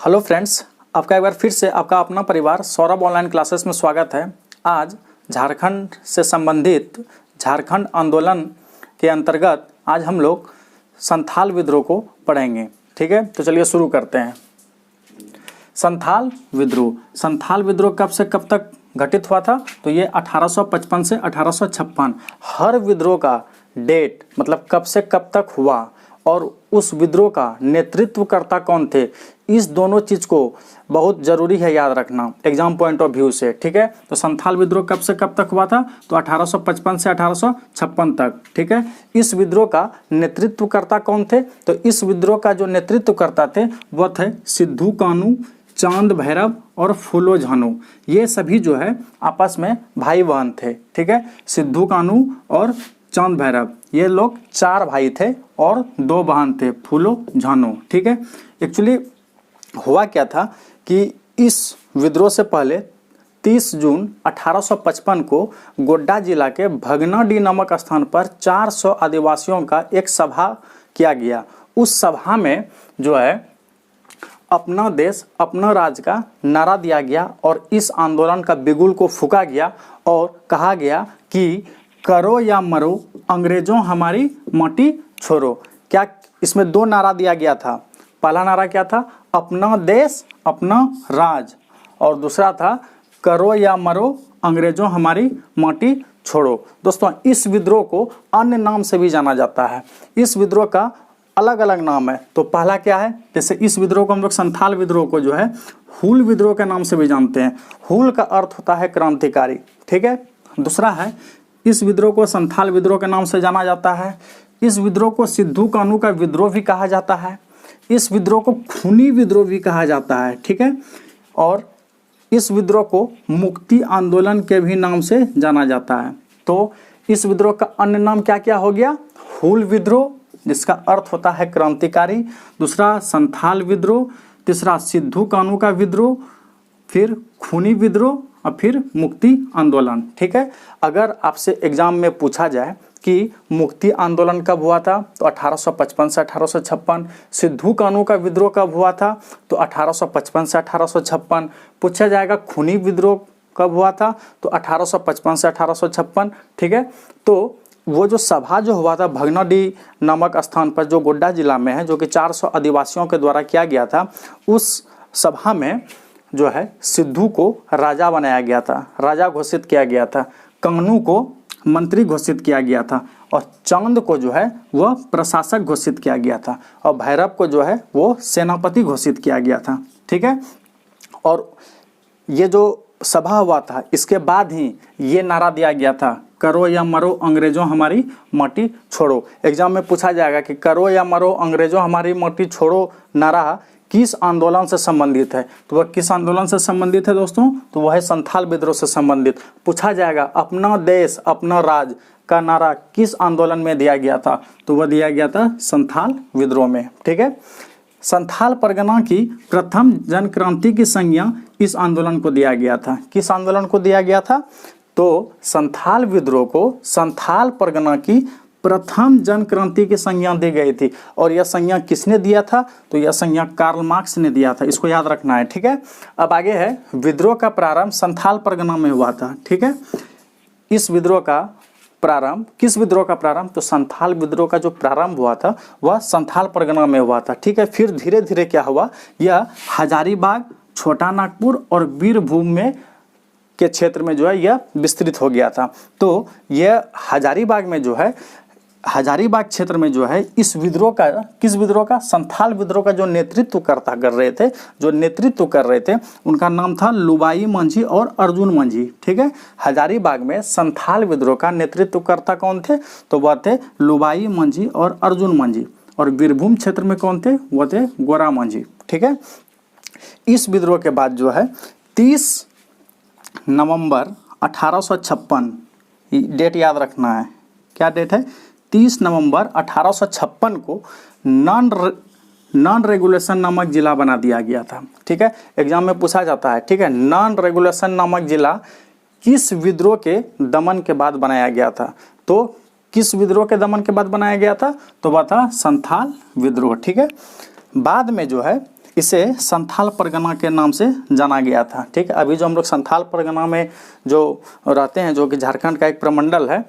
Hello friends, आपका एक बार फिर से आपका अपना परिवार सौरभ ऑनलाइन क्लासेस में स्वागत है। आज झारखंड से संबंधित झारखंड आंदोलन के अंतर्गत आज हम लोग संथाल विद्रोह को पढ़ेंगे। ठीक है, तो चलिए शुरू करते हैं। संथाल विद्रोह कब से कब तक घटित हुआ था? तो ये 1855 से 1856। हर विद्रोह का डेट मतलब कब से कब तक हुआ और उस विद्रोह का नेतृत्वकर्ता कौन थे, इस दोनों चीज़ को बहुत ज़रूरी है याद रखना एग्जाम पॉइंट ऑफ व्यू से। ठीक है, तो संथाल विद्रोह कब से कब तक हुआ था? तो 1855 से 1856 तक। ठीक है, इस विद्रोह का नेतृत्वकर्ता कौन थे? तो इस विद्रोह का जो नेतृत्वकर्ता थे वह थे सिद्धू कानू, चांद भैरव और फूलो झानो। ये सभी जो है आपस में भाई बहन थे। ठीक है, सिद्धू कानू और चांद भैरव ये लोग 4 भाई थे और 2 बहन थे, फूलो झानो। ठीक है, एक्चुअली हुआ क्या था कि इस विद्रोह से पहले 30 जून 1855 को गोड्डा जिला के भगनाडीह नामक स्थान पर 400 आदिवासियों का एक सभा किया गया। उस सभा में जो है अपना देश अपना राज्य का नारा दिया गया और इस आंदोलन का बिगुल को फूंका गया और कहा गया कि करो या मरो अंग्रेजों हमारी माटी छोड़ो। क्या इसमें 2 नारा दिया गया था? पहला नारा क्या था? अपना देश अपना राज, और दूसरा था करो या मरो अंग्रेजों हमारी माटी छोड़ो। दोस्तों, इस विद्रोह को अन्य नाम से भी जाना जाता है। इस विद्रोह का अलग अलग नाम है। तो पहला क्या है? जैसे इस विद्रोह को हम लोग संथाल विद्रोह को जो है हूल विद्रोह के नाम से भी जानते हैं। हूल का अर्थ होता है क्रांतिकारी। ठीक है, दूसरा है इस विद्रोह को संथाल विद्रोह के नाम से जाना जाता है। इस विद्रोह को सिद्धू कानू का विद्रोह भी कहा जाता है। इस विद्रोह को खूनी विद्रोह भी कहा जाता है। ठीक है, और इस विद्रोह को मुक्ति आंदोलन के भी नाम से जाना जाता है। तो इस विद्रोह का अन्य नाम क्या क्या हो गया? हूल विद्रोह जिसका अर्थ होता है क्रांतिकारी, दूसरा संथाल विद्रोह, तीसरा सिद्धू कानू का विद्रोह, फिर खूनी विद्रोह और फिर मुक्ति आंदोलन। ठीक है, अगर आपसे एग्जाम में पूछा जाए कि मुक्ति आंदोलन कब हुआ था तो 1855 से 1856, सिद्धू कानू का विद्रोह कब हुआ था तो 1855 से 1856, पूछा जाएगा खूनी विद्रोह कब हुआ था तो 1855 से 1856। ठीक है, तो वो जो सभा जो हुआ था भगनाडीह नामक स्थान पर जो गोड्डा जिला में है, जो कि 400 आदिवासियों के द्वारा किया गया था, उस सभा में जो है सिद्धू को राजा बनाया गया था, राजा घोषित किया गया था, कानू को मंत्री घोषित किया गया था और चांद को जो है वह प्रशासक घोषित किया गया था और भैरव को जो है वो सेनापति घोषित किया गया था। ठीक है, और ये जो सभा हुआ था इसके बाद ही ये नारा दिया गया था करो या मरो अंग्रेजों हमारी माटी छोड़ो। एग्जाम में पूछा जाएगा कि करो या मरो अंग्रेजों हमारी माटी छोड़ो नारा किस आंदोलन से संबंधित है? तो वह किस आंदोलन से संबंधित है दोस्तों? तो वह है संथाल विद्रोह से संबंधित। पूछा जाएगा अपना देश अपना राज का नारा किस आंदोलन में दिया गया था? तो वह दिया गया था संथाल विद्रोह में। ठीक है, संथाल परगना की प्रथम जन क्रांति की संज्ञा इस आंदोलन को दिया गया था। किस आंदोलन को दिया गया था? तो संथाल विद्रोह को संथाल परगना की प्रथम जन क्रांति की संज्ञा दी गई थी। और यह संज्ञा किसने दिया था? तो यह संज्ञा कार्ल मार्क्स ने दिया था। इसको याद रखना है। ठीक है, अब आगे है विद्रोह का प्रारंभ संथाल परगना में हुआ था। ठीक है, इस विद्रोह का प्रारंभ किस विद्रोह का प्रारंभ? तो संथाल विद्रोह का जो प्रारंभ हुआ था वह संथाल परगना में हुआ था। ठीक है, फिर धीरे धीरे क्या हुआ, यह हजारीबाग, छोटा नागपुर और बीरभूम में के क्षेत्र में जो है यह विस्तृत हो गया था। तो यह हजारीबाग में जो है हजारीबाग क्षेत्र में जो है इस विद्रोह का किस विद्रोह का? संथाल विद्रोह का जो नेतृत्व कर रहे थे उनका नाम था लुबाई मंझी और अर्जुन मंझी। ठीक है, हजारीबाग में संथाल विद्रोह का नेतृत्वकर्ता कौन थे? तो वह थे लुबाई मंझी और अर्जुन मंझी। और बीरभूम क्षेत्र में कौन थे? वह थे गोरा मंझी। ठीक है, इस विद्रोह के बाद जो है 30 नवंबर 1856, डेट याद रखना है। क्या डेट है? 30 नवंबर 1856 को नॉन रेगुलेशन नामक जिला बना दिया गया था। ठीक है, एग्जाम में पूछा जाता है। ठीक है, नॉन रेगुलेशन नामक जिला किस विद्रोह के दमन के बाद बनाया गया था? तो किस विद्रोह के दमन के बाद बनाया गया था? तो वह था संथाल विद्रोह। ठीक है, बाद में जो है इसे संथाल परगना के नाम से जाना गया था। ठीक है, अभी जो हम लोग संथाल परगना में जो रहते हैं, जो कि झारखंड का एक प्रमंडल है,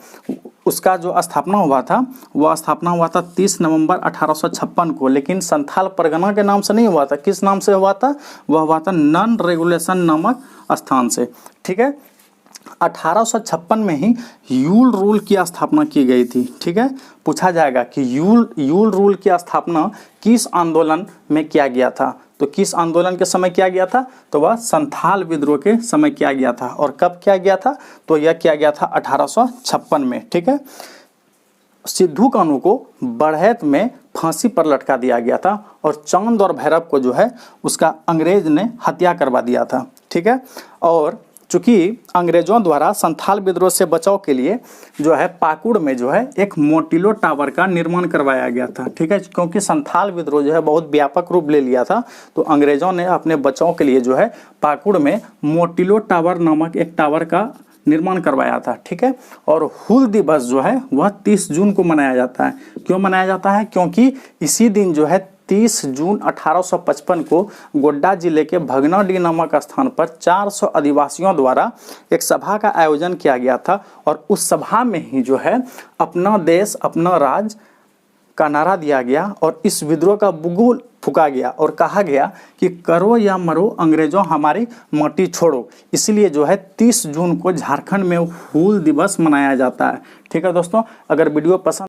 उसका जो स्थापना हुआ था वह स्थापना हुआ था 30 नवंबर 1856 को, लेकिन संथाल परगना के नाम से नहीं हुआ था। किस नाम से हुआ था? वह हुआ था नन रेगुलेशन नामक स्थान से। ठीक है, 1856 में ही यूल रूल की स्थापना की गई थी। ठीक है, पूछा जाएगा कि यूल रूल की स्थापना किस आंदोलन में किया गया था? तो किस आंदोलन के समय किया गया था? तो वह संथाल विद्रोह के समय किया गया था। और कब किया गया था? तो यह किया गया था 1856 में। ठीक है, सिद्धू कान्हू को बढ़ैत में फांसी पर लटका दिया गया था और चांद और भैरव को जो है उसका अंग्रेज ने हत्या करवा दिया था। ठीक है, और चूंकि अंग्रेजों द्वारा संथाल विद्रोह से बचाव के लिए जो है पाकुड़ में जो है एक मोटिलो टावर का निर्माण करवाया गया था। ठीक है, क्योंकि संथाल विद्रोह जो है बहुत व्यापक रूप ले लिया था, तो अंग्रेजों ने अपने बचाव के लिए जो है पाकुड़ में मोटिलो टावर नामक एक टावर का निर्माण करवाया था। ठीक है, और हूल दिवस जो है वह 30 जून को मनाया जाता है। क्यों मनाया जाता है? क्योंकि इसी दिन जो है 30 जून 1855 को गोड्डा जिले के भगनाडीह नामक स्थान पर 400 आदिवासियों द्वारा एक सभा का आयोजन किया गया था और उस सभा में ही जो है अपना देश अपना राज का नारा दिया गया और इस विद्रोह का बुगुल फूका गया और कहा गया कि करो या मरो अंग्रेजों हमारी माटी छोड़ो। इसलिए जो है 30 जून को झारखंड में हूल दिवस मनाया जाता है। ठीक है दोस्तों, अगर वीडियो पसंद